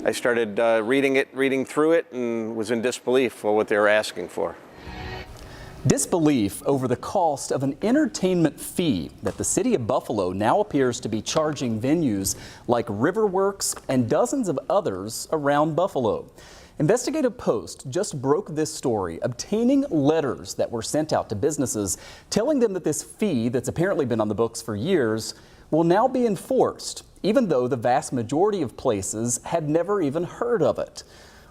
I started reading through it, and was in disbelief for what they were asking for. Disbelief over the cost of an entertainment fee that the city of Buffalo now appears to be charging venues like Riverworks and dozens of others around Buffalo. Investigative Post just broke this story, obtaining letters that were sent out to businesses telling them that this fee that's apparently been on the books for years will now be enforced, even though the vast majority of places had never even heard of it.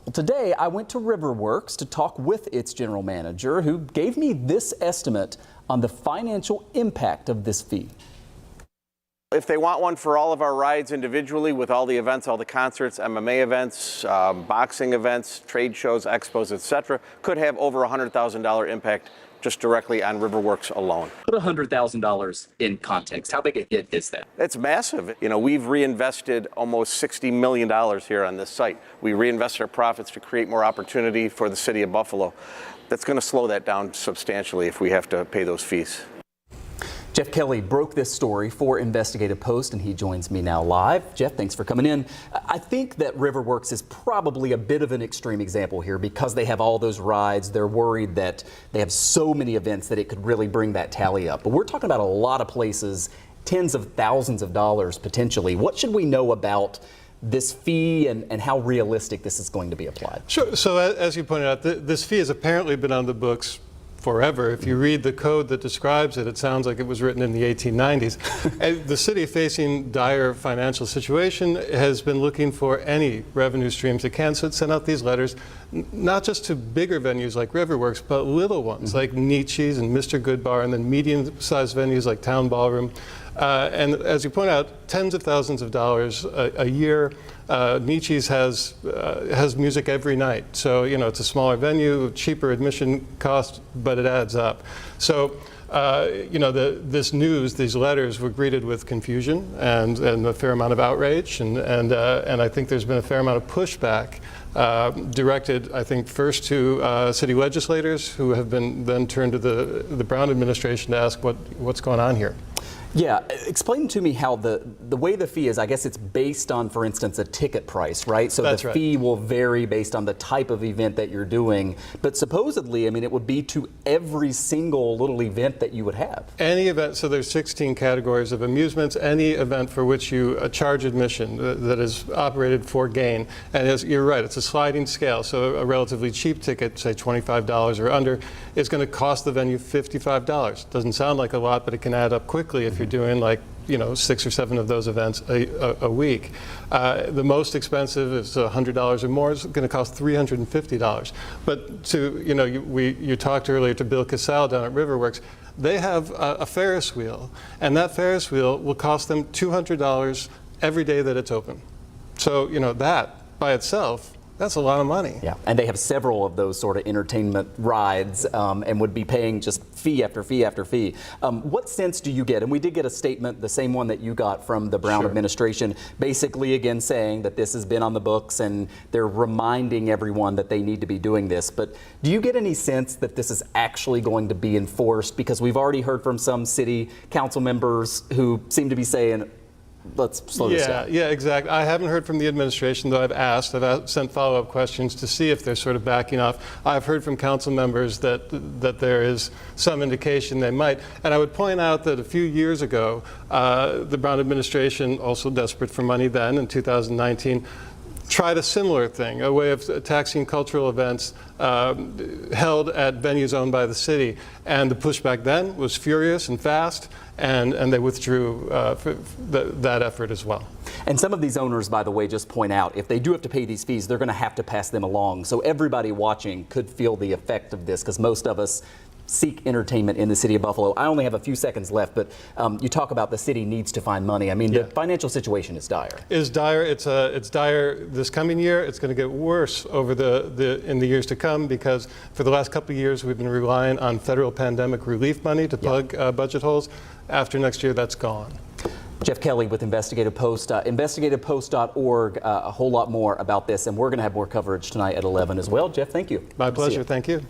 Well, today I went to Riverworks to talk with its general manager, who gave me this estimate on the financial impact of this fee. If they want one for all of our rides individually, with all the events, all the concerts, MMA events, boxing events, trade shows, expos, etc., could have over $100,000 impact just directly on Riverworks alone. Put $100,000 in context. How big a hit is that? It's massive. You know, we've reinvested almost $60 million here on this site. We reinvested our profits to create more opportunity for the city of Buffalo. That's going to slow that down substantially if we have to pay those fees. Jeff Kelly broke this story for Investigative Post, and he joins me now live. Jeff, thanks for coming in. I think that Riverworks is probably a bit of an extreme example here because they have all those rides. They're worried that they have so many events that it could really bring that tally up. But we're talking about a lot of places, tens of thousands of dollars potentially. What should we know about this fee and how realistic this is going to be applied? Sure. So as you pointed out, this fee has apparently been on the books forever. If you read the code that describes it, it sounds like it was written in the 1890s. And the city, facing dire financial situation, has been looking for any revenue streams it can, so it sent out these letters, not just to bigger venues like Riverworks, but little ones like Nietzsche's and Mr. Goodbar, and then medium-sized venues like Town Ballroom. And as you point out, tens of thousands of dollars a year. Nietzsche's has music every night, so you know it's a smaller venue, cheaper admission cost, but it adds up. So you know, this news, these letters were greeted with confusion and a fair amount of outrage, and I think there's been a fair amount of pushback directed, I think, first to city legislators, who have been then turned to the Brown administration to ask what's going on here. Yeah, explain to me how the way the fee is. I guess it's based on, for instance, a ticket price, right? So That's the right. fee will vary based on the type of event that you're doing. But supposedly, I mean, it would be to every single little event that you would have. Any event, so there's 16 categories of amusements, any event for which you charge admission that is operated for gain. And you're right, it's a sliding scale. So a relatively cheap ticket, say $25 or under, is going to cost the venue $55. Doesn't sound like a lot, but it can add up quickly if you're doing, like, you know, 6 or 7 of those events a week. The most expensive is $100 or more. It's going to cost $350. But to, you know, you talked earlier to Bill Casale down at Riverworks. They have a Ferris wheel, and that Ferris wheel will cost them $200 every day that it's open. So, you know, that by itself, that's a lot of money. Yeah, and they have several of those sort of entertainment rides and would be paying just fee after fee after fee. What sense do you get, and we did get a statement, the same one that you got from the Brown administration, basically again saying that this has been on the books and they're reminding everyone that they need to be doing this. But do you get any sense that this is actually going to be enforced? Because we've already heard from some city council members who seem to be saying, let's slow this down. Yeah, exactly. I haven't heard from the administration, though I've asked. I've sent follow-up questions to see if they're sort of backing off. I've heard from council members that there is some indication they might. And I would point out that a few years ago, the Brown administration, also desperate for money then in 2019, tried a similar thing, a way of taxing cultural events held at venues owned by the city. And the pushback then was furious and fast, and they withdrew that effort as well. And some of these owners, by the way, just point out, if they do have to pay these fees, they're going to have to pass them along. So everybody watching could feel the effect of this, because most of us seek entertainment in the city of Buffalo. I only have a few seconds left, but you talk about the city needs to find money. I mean, the financial situation is dire. It's dire this coming year. It's going to get worse over in the years to come, because for the last couple of years we've been relying on federal pandemic relief money to plug budget holes. After next year, that's gone. Jeff Kelly with Investigative Post, investigativepost.org, a whole lot more about this, and we're going to have more coverage tonight at 11 as well. Jeff, thank you. My pleasure. Thank you.